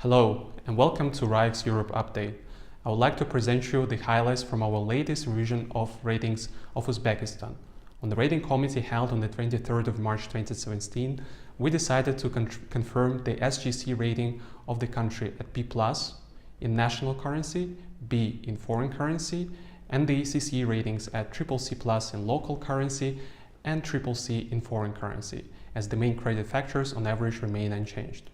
Hello and welcome to RAEX Europe update. I would like to present you the highlights from our latest revision of ratings of Uzbekistan. On the rating committee held on the 23rd of March 2017, we decided to confirm the SGC rating of the country at B+ in national currency, B in foreign currency, and the CCE ratings at CCC+ in local currency and CCC in foreign currency, as the main credit factors on average remain unchanged.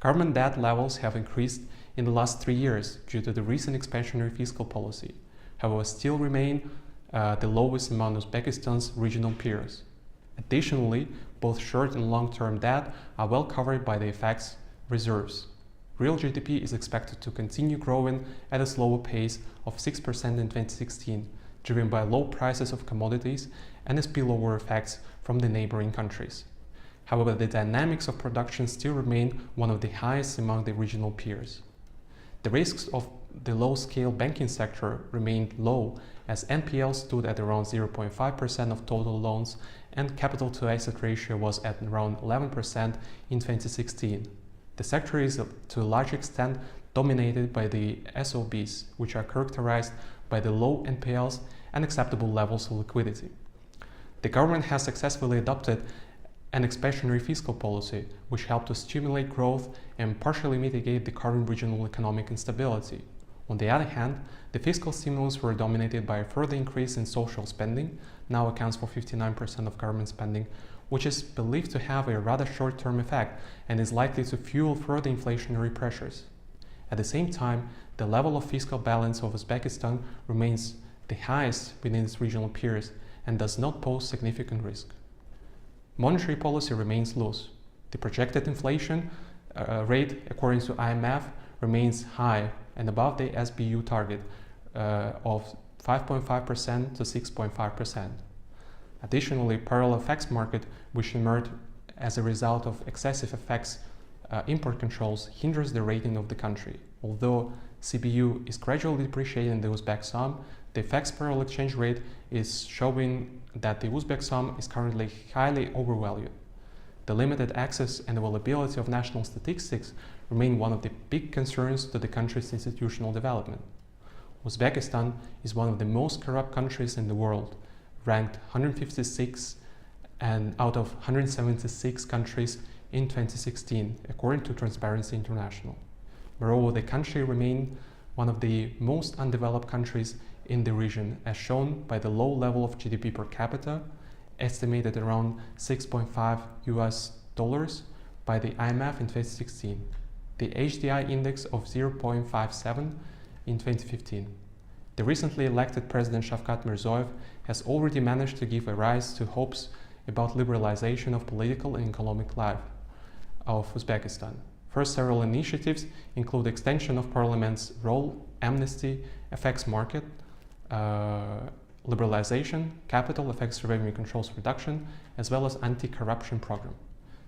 Government debt levels have increased in the last 3 years due to the recent expansionary fiscal policy, however still remain the lowest among Uzbekistan's regional peers. Additionally, both short and long-term debt are well covered by the FX reserves. Real GDP is expected to continue growing at a slower pace of 6% in 2016, driven by low prices of commodities and the spillover effects from the neighboring countries. However, the dynamics of production still remain one of the highest among the regional peers. The risks of the low-scale banking sector remained low, as NPL stood at around 0.5% of total loans and capital-to-asset ratio was at around 11% in 2016. The sector is to a large extent dominated by the SOBs, which are characterized by the low NPLs and acceptable levels of liquidity. The government has successfully adopted an expansionary fiscal policy, which helped to stimulate growth and partially mitigate the current regional economic instability. On the other hand, the fiscal stimulus were dominated by a further increase in social spending, now accounts for 59% of government spending, which is believed to have a rather short-term effect and is likely to fuel further inflationary pressures. At the same time, the level of fiscal balance of Uzbekistan remains the highest within its regional peers and does not pose significant risk. Monetary policy remains loose. The projected inflation rate, according to IMF, remains high and above the SBU target of 5.5% to 6.5%. Additionally, parallel FX market, which emerged as a result of excessive FX import controls, hinders the rating of the country. Although CBU is gradually depreciating the Uzbek som, the FX parallel exchange rate is showing that the Uzbek som is currently highly overvalued. The limited access and availability of national statistics remain one of the big concerns to the country's institutional development. Uzbekistan is one of the most corrupt countries in the world, ranked 156 and out of 176 countries in 2016, according to Transparency International. Moreover, the country remained one of the most undeveloped countries in the region, as shown by the low level of GDP per capita, estimated around $6.5 by the IMF in 2016, the HDI index of 0.57 in 2015. The recently elected President Shavkat Mirziyoyev has already managed to give a rise to hopes about liberalization of political and economic life of Uzbekistan. First, several initiatives include extension of parliament's role, amnesty, FX market, liberalization, capital FX revenue controls reduction, as well as anti-corruption program.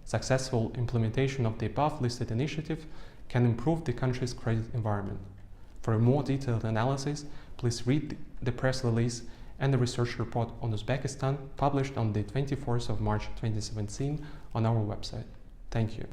Successful implementation of the above listed initiative can improve the country's credit environment. For a more detailed analysis, please read the press release and the research report on Uzbekistan published on the 24th of March 2017 on our website. Thank you.